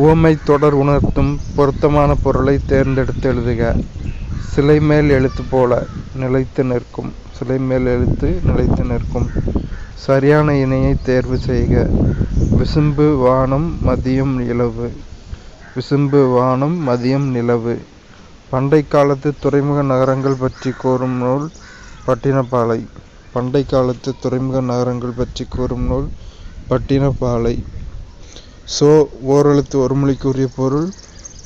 உவமை தொடர் உணர்த்தும் பொருத்தமான பொருளை தேர்ந்தெடுத்து எழுதுக. சிலை மேல் எழுத்து போல நிலைத்து நிற்கும். சிலை மேல் எழுத்து நிலைத்து நிற்கும். சரியான இணையை தேர்வு செய்க. விசும்பு வானம் மதியம் நிலவு. விசும்பு வானம் மதியம் நிலவு. பண்டை காலத்து துறைமுக நகரங்கள் பற்றி கூறும் நூல் பட்டினப்பாலை. பண்டை காலத்து துறைமுக நகரங்கள் பற்றி கூறும் நூல் பட்டினப்பாலை. சோ ஓரெழுத்து ஒருமொழிக்குரிய பொருள்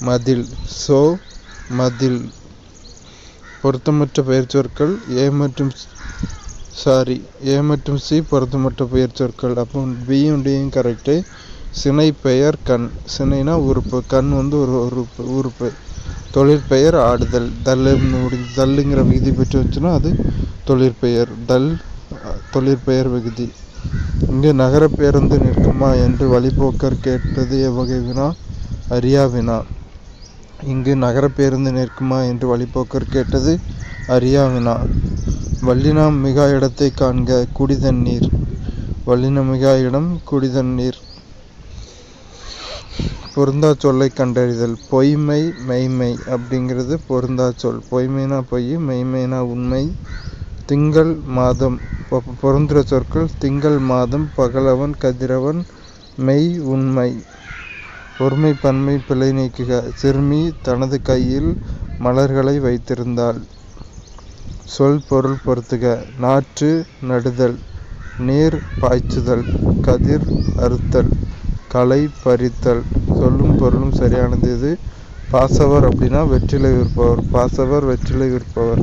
மதில். சோ மதில். பொருத்தமற்ற பெயர்ச்சொற்கள் ஏ மற்றும் சி பொருத்தமற்ற பெயர்ச்சொற்கள். அப்போ பியும் டியும் கரெக்டு. சினை பெயர் கண். சினைனா உறுப்பு, கண் ஒரு உறுப்பு. தொழிற்பெயர் ஆடுதல். தல்லுங்கிற விகுதி பெற்று வச்சுன்னா அது தொழிற்பெயர். தொழிற்பெயர் விகுதி. இங்கு நகர பேருந்து நிற்குமா என்று வழிபோக்கர் கேட்டது எவ்வகை வினா? அறியா வினா. இங்கு நகர பேருந்து நிற்குமா என்று வழிபோக்கர் கேட்டது அறியா வினா. வல்லினம் மிகா இடத்தை காண்க. குடிதண்ணீர். வல்லினம் மிகா இடம் குடிதண்ணீர். பொருந்தா சொல்லை கண்டறிதல். பொய்மை மெய்மை அப்படிங்கிறது பொருந்தா சொல். பொய்மைனா பொய், மெய்மைனா உண்மை. திங்கள் மாதம் பொருந்துற சொற்கள் திங்கள் மாதம் பகலவன் கதிரவன் மெய் உண்மை. ஒருமை பன்மை பிழை நீக்குக. சிறுமி தனது கையில் மலர்களை வைத்திருந்தாள். சொல் பொருள் பொறுத்துக. நாற்று நடுதல். நீர் பாய்ச்சுதல். கதிர் அறுத்தல். களை பறித்தல். சொல்லும் பொருளும் சரியானது. இது பாசவர் அப்படின்னா வெற்றிலை விற்பவர். பாசவர் வெற்றிலை விற்பவர்.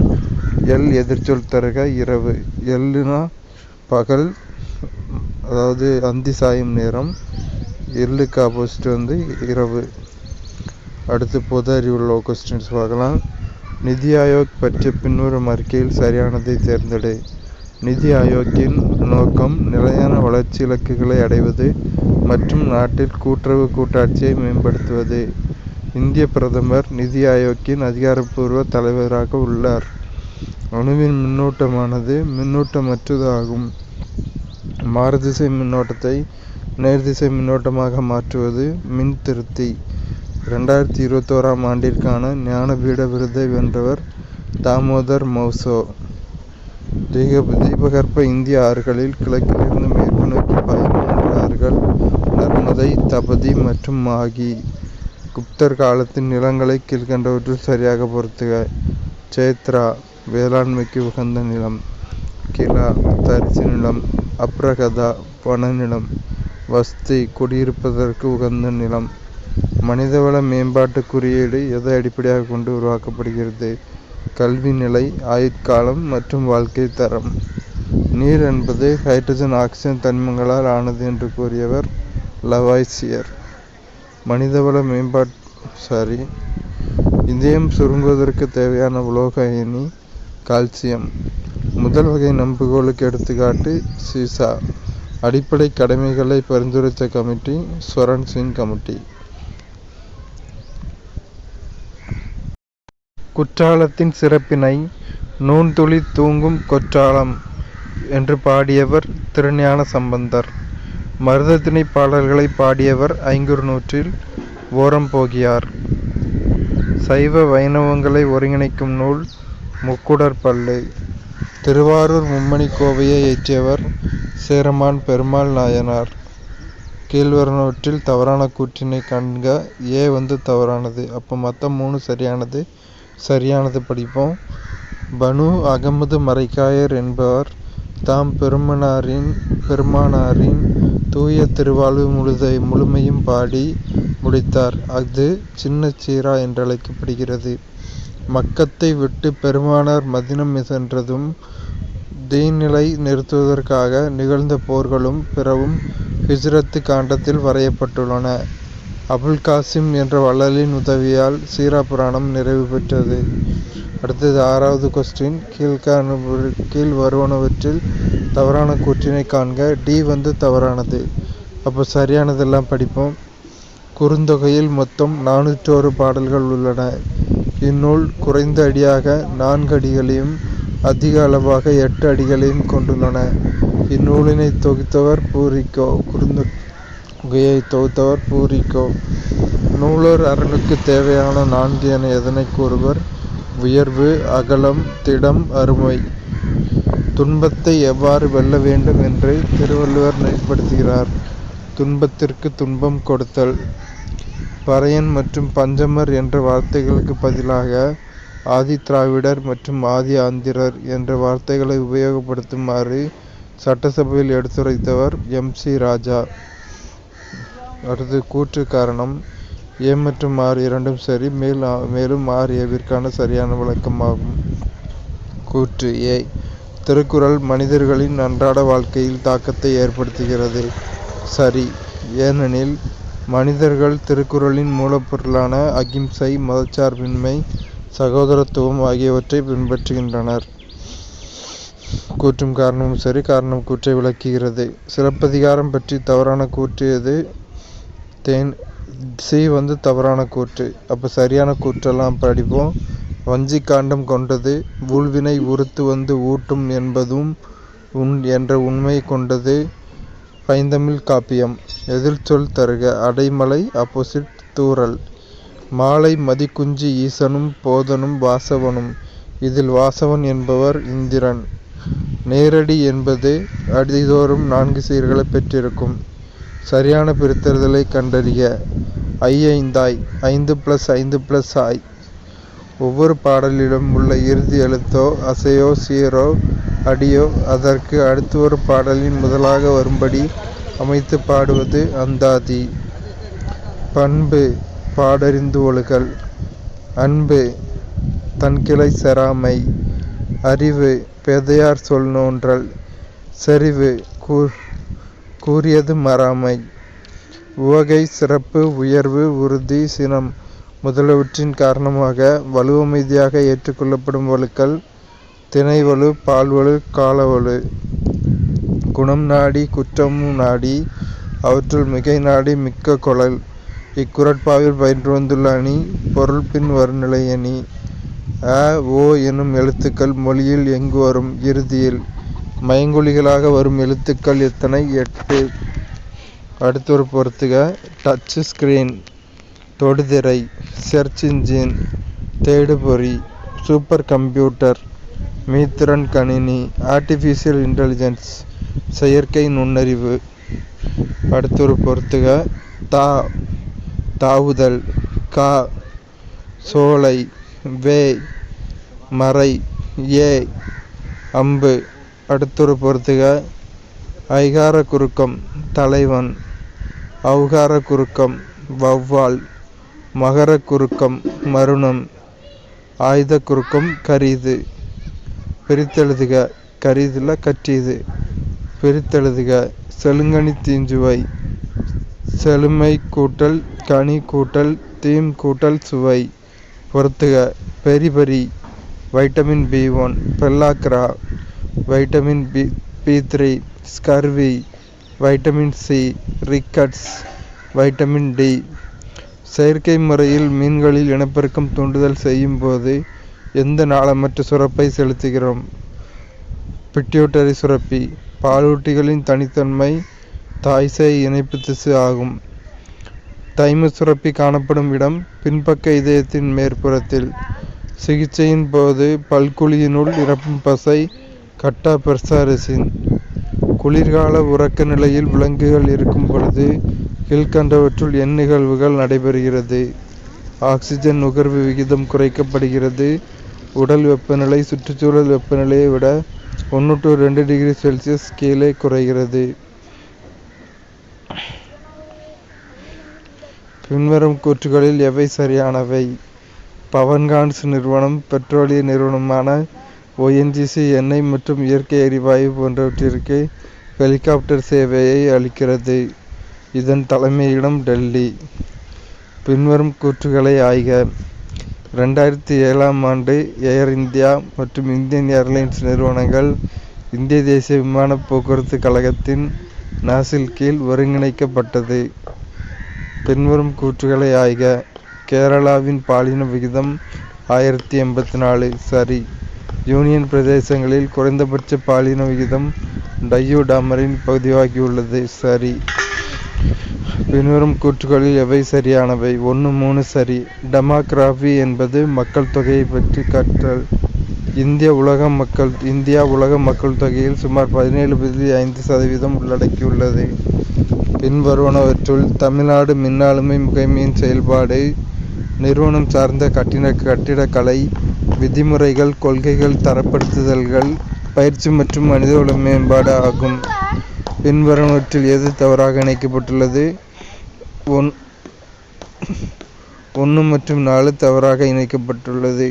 எல் எதிர்ச்சொல் தருக. இரவு. எல்லுனா பகல், அதாவது அந்தி சாயும் நேரம். எல்லுக்கு ஆப்போசிட் இரவு. அடுத்து பொது அறிவுள்ள கொஸ்டின்ஸ் பார்க்கலாம். நிதி ஆயோக் பற்றிய பின்வரும் அறிக்கையில் சரியானதை தேர்ந்தெடு. நிதி ஆயோக்கின் நோக்கம் நிலையான வளர்ச்சி இலக்குகளை அடைவது மற்றும் நாட்டில் கூட்டுறவு கூட்டாட்சியை மேம்படுத்துவது. இந்திய பிரதமர் நிதி ஆயோக்கின் அதிகாரப்பூர்வ தலைவராக உள்ளார். அணுவின் மின்னூட்டமானது மின்னூட்டமற்றது ஆகும். மாறுதிசை மின்னோட்டத்தை நேர்திசை மின்னோட்டமாக மாற்றுவது மின்திருத்தி. 2021 ஆண்டிற்கான ஞானபீட விருதை வென்றவர் தாமோதர் மௌசோ. தீபகற்ப இந்திய ஆறுகளில் கிழக்கிலிருந்து மேற்கு நோக்கி பாயும் 3 ஆறுகள் நர்மதை, தபதி மற்றும் மாகி. குப்தர் காலத்தின் நிலங்களை கீழ்கண்டவற்றில் சரியாக பொறுத்துக. சேத்ரா வேளாண்மைக்கு உகந்த நிலம். கிலா தரிசு நிலம். அப்ரகதா வனநிலம். வஸ்தி குடியிருப்பதற்கு உகந்த நிலம். மனிதவள மேம்பாட்டு குறியீடு எதை அடிப்படையாக கொண்டு உருவாக்கப்படுகிறது? கல்வி நிலை, ஆயுட்காலம் மற்றும் வாழ்க்கை தரம். நீர் என்பது ஹைட்ரஜன் ஆக்சிஜன் தனிமங்களால் ஆனது என்று கூறியவர் லவாய்சியர். மனிதவள இதயம் சுருங்குவதற்கு தேவையான உலோக அயனி கால்சியம். முதல் வகை நம்புகோலுக்கு எடுத்துக்காட்டு சீசா. அடிப்படை கடமைகளை பரிந்துரைத்த கமிட்டி ஸ்வரன் சிங் கமிட்டி. குற்றாலத்தின் சிறப்பினை நூன்துளி தூங்கும் கொற்றாலம் என்று பாடியவர் திருஞான சம்பந்தர். மருதத்திணை பாடல்களை பாடியவர் ஐங்குறுநூற்றில் ஓரம்போகியார். சைவ வைணவங்களை ஒருங்கிணைக்கும் நூல் முக்குடற்பள்ளு. திருவாரூர் மும்மணி கோவையை இயற்றியவர் சேரமான் பெருமாள் நாயனார். கீழ்வருவனவற்றில் தவறான கூற்றினை காண்க. ஏ தவறானது. அப்போ மொத்தம் 3 சரியானது. சரியானது படிப்போம். பனு அகமது மரைக்காயர் என்பவர் தாம் பெருமானாரின் தூய திருவாழ்வு முழுமையும் பாடி முடித்தார். அது சின்ன சீரா என்றழைக்கப்படுகிறது. மக்கத்தை விட்டு பெருமானார் மதினம் சென்றதும் தீநிலை நிறுத்துவதற்காக நிகழ்ந்த போர்களும் பிறவும் ஹிஜ்ரத்து காண்டத்தில் வரையப்பட்டுள்ளன. அபுல் காசிம் என்ற வள்ளலின் உதவியால் சீரா புராணம் நிறைவு பெற்றது. அடுத்தது 6வது கொஸ்டின். கீழ் வருவனவற்றில் தவறான கூற்றினை காண்க. டி தவறானது. அப்போ சரியானதெல்லாம் படிப்போம். குறுந்தொகையில் மொத்தம் 401 பாடல்கள் உள்ளன. இந்நூல் குறைந்த அடியாக 4 அடிகளையும் அதிக அளவாக 8 அடிகளையும் கொண்டுள்ளன. இந்நூலினை தொகுத்தவர் பூரிக்கோ. குகையை தொகுத்தவர் பூரிக்கோ. நூலோர் அரணுக்கு தேவையான 4 என எதனை கூறுவர்? உயர்வு, அகலம், திடம், அருமை. துன்பத்தை எவ்வாறு வெல்ல வேண்டும் என்று திருவள்ளுவர் நெறிப்படுத்துகிறார்? துன்பத்திற்கு துன்பம் கொடுத்தல். பறையன் மற்றும் பஞ்சமர் என்ற வார்த்தைகளுக்கு பதிலாக ஆதி திராவிடர் மற்றும் ஆதி ஆந்திரர் என்ற வார்த்தைகளை உபயோகப்படுத்துமாறு சட்டசபையில் எடுத்துரைத்தவர் M.C. ராஜா. அடுத்து கூற்று காரணம். ஏ மற்றும் ஆர் இரண்டும் சரி, மேலும் ஆர் ஏவிற்கான சரியான விளக்கமாகும். கூற்று ஏ. திருக்குறள் மனிதர்களின் அன்றாட வாழ்க்கையில் தாக்கத்தை ஏற்படுத்துகிறது. சரி, ஏனெனில் மனிதர்கள் திருக்குறளின் மூலப்பொருளான அகிம்சை, மதச்சார்பின்மை, சகோதரத்துவம் ஆகியவற்றை பின்பற்றுகின்றனர். கூற்றும் காரணமும் சரி. காரணம் கூற்றை விளக்குகிறது. சிலப்பதிகாரம் பற்றி தவறான கூற்று எது? சி தவறான கூற்று. அப்போ சரியான கூற்றெல்லாம் படிப்போம். வஞ்சி காண்டம் கொண்டது. ஊழ்வினை உறுத்து ஊட்டும் என்பதும் என்ற உண்மை கொண்டது. பைந்தமிழ் காப்பியம். எதிர்ச்சொல் தருக. அடைமலை ஆப்போசிட் தூறல். மாலை மதிக்குஞ்சி ஈசனும் போதனும் வாசவனும். இதில் வாசவன் என்பவர் இந்திரன். நேரடி என்பது அடிதோறும் 4 சீர்களை பெற்றிருக்கும். சரியான பிரித்தெழுதலை கண்டறிக. ஐந்தாய். 5+5+ஆய். ஒவ்வொரு பாடலிலும் உள்ள இறுதி எழுத்தோ அசையோ சீரோ அடியோ அதற்கு அடுத்து ஒரு பாடலின் முதலாக வரும்படி அமைத்து பாடுவது அந்தாதி. பண்பு பாடறிந்து ஒழுகல். அன்பு தன்கிளை செராமை. அறிவு பேதையார் சொல் நோன்றல். செறிவு கூறியது மறாமை. உவகை சிறப்பு, உயர்வு, உறுதி, சினம் முதலியவற்றின் காரணமாக வலுவமைதியாக ஏற்றுக்கொள்ளப்படும் வழுக்கள் திணைவலு, பால்வலு, காலவலு. குணம் நாடி குற்றமும் நாடி அவற்றுள் மிகை நாடி மிக்க கொளல். இக்குறட்பாவில் பயின்று வந்துள்ள அணி பொருள் பின் வருநிலை அணி. அ, ஓ எனும் எழுத்துக்கள் மொழியில் எங்கு வரும்? இறுதியில். மயங்கொலிகளாக வரும் எழுத்துக்கள் எத்தனை? 8. அடுத்தொரு பொறுத்துக. டச் ஸ்கிரீன், தொடுதிரை, சர்ச் இன்ஜின், தேடுபொறி, சூப்பர் கம்ப்யூட்டர், மீத்திறன் கணினி, ஆர்டிஃபிஷியல் இன்டெலிஜென்ஸ், செயற்கை நுண்ணறிவு. அடுத்தொரு பொறுத்துக. தாவுதல். கா, சோலை, வே, மறை, ஏ, அம்பு. அடுத்தொரு பொறுத்துக. ஐகார குறுக்கம் தலைவன். ஔகார குறுக்கம் வௌவால். மகர குறுக்கம் மருணம். ஆயுத குறுக்கம் கரிது. பிரித்தெழுதுக. கரிதுல கற்றிது. பிரித்தெழுதுக. செழுங்கனி தீஞ்சுவை. செழுமை கூட்டல் கனி கூட்டல் தீம் கூட்டல் சுவை. பொறுத்துக. Beriberi vitamin B1. Pellagra vitamin B3. Scurvy vitamin C. Rickets vitamin D. செயற்கை முறையில் மீன்களில் இனப்பெருக்கம் தூண்டுதல் செய்யும் போது எந்த நாளமற்ற சுரப்பை செலுத்துகிறோம்? பிட்யூட்டரி சுரப்பி. பாலூட்டிகளின் தனித்தன்மை தாய்சேய் இணைப்பு திசு ஆகும். தைமஸ் சுரப்பி காணப்படும் இடம் பின்பக்க இதயத்தின் மேற்புறத்தில். சிகிச்சையின் போது பல்குழியினுள் நிரப்பும் பசை கட்டா பெர்சாரிசின். குளிர்கால உறக்க நிலையில் விலங்குகள் இருக்கும் பொழுது கீழ்கண்டவற்றுள் நிகழ்வுகள் நடைபெறுகிறது? ஆக்சிஜன் நுகர்வு விகிதம் குறைக்கப்படுகிறது. உடல் வெப்பநிலை சுற்றுச்சூழல் வெப்பநிலையை விட 1 to 2 டிகிரி செல்சியஸ் கீழே குறைகிறது. பின்வரும் கூற்றுகளில் எவை சரியானவை? பவன்கான்ஸ் நிறுவனம் பெட்ரோலிய நிறுவனமான ONGC எண்ணெய் மற்றும் இயற்கை எரிவாயு போன்றவற்றிற்கு ஹெலிகாப்டர் சேவையை அளிக்கிறது. இதன் தலைமையிடம் டெல்லி. பின்வரும் கூற்றுகளை ஆய்க. 2007ஆம் ஆண்டு ஏர் இந்தியா மற்றும் இந்தியன் ஏர்லைன்ஸ் நிறுவனங்கள் இந்திய தேசிய விமான போக்குவரத்து கழகத்தின் நாசில் கீழ் ஒருங்கிணைக்கப்பட்டது. பின்வரும் கூற்றுகளை ஆய்க. கேரளாவின் பாலின விகிதம் 1084. சரி. யூனியன் பிரதேசங்களில் குறைந்தபட்ச பாலின விகிதம் டையூடாமரின் பதிவாகியுள்ளது. சரி. பின்வரும் கூற்றுகளில் எவை சரியானவை? 1, 3 சரி. டெமோகிராபி என்பது மக்கள் தொகையை பற்றி கற்றல். இந்தியா உலக மக்கள் தொகையில் சுமார் 17.5% உள்ளடக்கியுள்ளது. பின்வருவனவற்றுள் தமிழ்நாடு மின்னாளுமை முகமையின் செயல்பாடு நிறுவனம் சார்ந்த கட்டிடக்கலை விதிமுறைகள், கொள்கைகள், தரப்படுத்துதல்கள், பயிற்சி மற்றும் மனிதவள மேம்பாடு ஆகும். பின்வருவனவற்றில் எது தவறாக இணைக்கப்பட்டுள்ளது? 1 மற்றும் 4 தவறாக இணைக்கப்பட்டுள்ளது.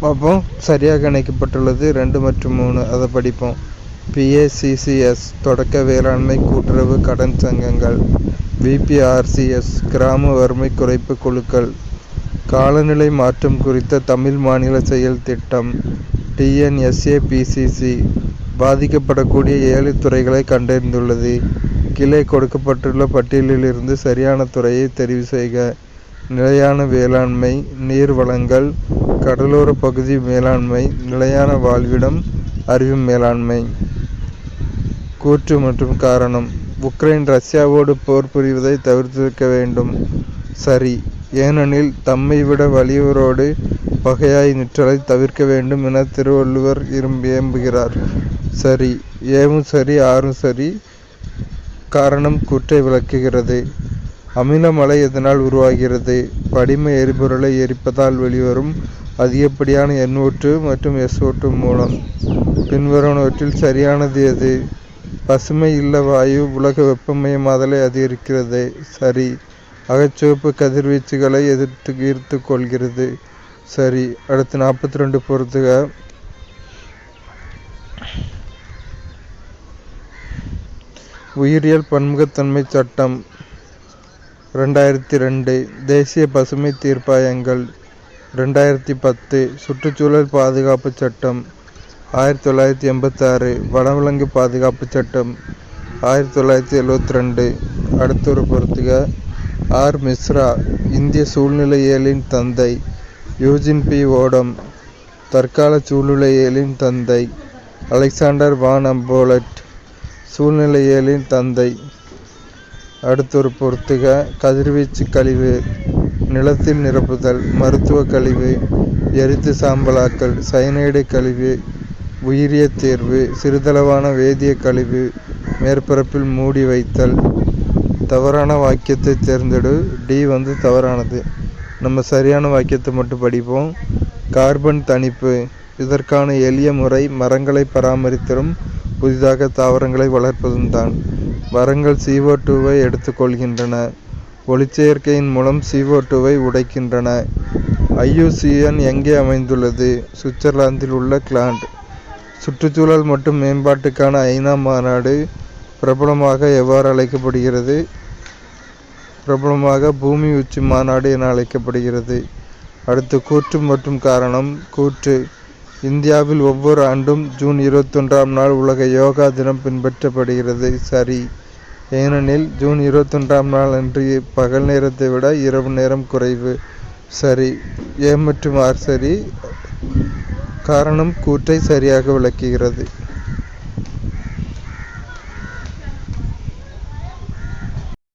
அப்போ சரியாக இணைக்கப்பட்டுள்ளது 2 மற்றும் 3. அதை படிப்போம். PACCS தொடக்க வேளாண்மை கூட்டுறவு கடன் சங்கங்கள். VPRCS கிராம வறுமை குறைப்பு குழுக்கள். காலநிலை மாற்றம் குறித்த தமிழ் மாநில செயல் திட்டம். TNSAPCC பாதிக்கப்படக்கூடிய 7 துறைகளை கண்டறிந்துள்ளது. கீழே கொடுக்கப்பட்டுள்ள பட்டியலிலிருந்து சரியான துறையை தெரிவு செய்க. நிலையான வேளாண்மை, நீர் வளங்கள், கடலோர பகுதி மேலாண்மை, நிலையான வாழ்விடம், அறிவு மேலாண்மை. கூற்று மற்றும் காரணம். உக்ரைன் ரஷ்யாவோடு போர் புரிவதை தவிர்த்திருக்க வேண்டும். சரி. ஏனெனில் தம்மை விட வலியோரோடு பகையாய் நிற்றலை தவிர்க்க வேண்டும் என திருவள்ளுவர் ஏம்புகிறார். சரி. ஏவும் சரி, ஆறும் சரி. காரணம் கூற்றை விளக்குகிறது. அமில மழை எதனால் உருவாகிறது? படிம எரிபொருளை எரிப்பதால் வெளிவரும் அதிகப்படியான NO2 மற்றும் SO2 மூலம். பின்வருவனவற்றில் சரியானது எது? பசுமை இல்ல வாயு உலக வெப்பமயமாதலை அதிகரிக்கிறது. சரி. அகச்சிவப்பு கதிர்வீச்சுகளை ஈர்த்து கொள்கிறது. சரி. அடுத்து 42 பொறுத்துக. உயிரியல் பன்முகத்தன்மை சட்டம் 2002. தேசிய பசுமை தீர்ப்பாயங்கள் 2010. சுற்றுச்சூழல் பாதுகாப்பு சட்டம் 1986. வனவிலங்கு பாதுகாப்பு சட்டம் 1972. அடுத்தொரு பொறுத்துக. R. மிஸ்ரா இந்திய சூழ்நிலையியலின் தந்தை. Eugene P. ஓடம் தற்கால சூழ்நிலையியலின் தந்தை. அலெக்சாண்டர் வான் அம்போலட் சூழ்நிலையியலின் தந்தை. அடுத்தொரு பொறுத்துக. கதிர்வீச்சு கழிவு, நிலத்தில் நிரப்புதல், மருத்துவ கழிவு, எரித்து சாம்பலாக்கல், சயனைடு கழிவு, உயிரிய தேர்வு, சிறிதளவான வேதிய கழிவு, மேற்பரப்பில் மூடி வைத்தல். தவறான வாக்கியத்தை தேர்ந்தெடு. D தவறானது. நம்ம சரியான வாக்கியத்தை மட்டும் படிப்போம். கார்பன் தணிப்பு. இதற்கான எளிய முறை மரங்களை பராமரித்தலும் புதிதாக தாவரங்களை வளர்ப்பதும் தான். மரங்கள் CO2வை எடுத்துக்கொள்கின்றன. ஒளிச்சேர்க்கையின் மூலம் CO2வை உடைக்கின்றன. IUCN எங்கே அமைந்துள்ளது? சுவிட்சர்லாந்தில் உள்ள கிளாண்ட். சுற்றுச்சூழல் மற்றும் மேம்பாட்டுக்கான ஐநா மாநாடு பிரபலமாக எவ்வாறு அழைக்கப்படுகிறது? பிரபலமாக பூமி உச்சி மாநாடு என அழைக்கப்படுகிறது. அடுத்து கூற்று மற்றும் காரணம். கூற்று. இந்தியாவில் ஒவ்வொரு ஆண்டும் ஜூன் 21ஆம் நாள் உலக யோகா தினம் பின்பற்றப்படுகிறது. சரி. ஏனெனில் ஜூன் 21ஆம் நாள் அன்று பகல் நேரத்தை விட இரவு நேரம் குறைவு. சரி. A மற்றும் R சரி. காரணம் கூற்றை சரியாக விளக்குகிறது.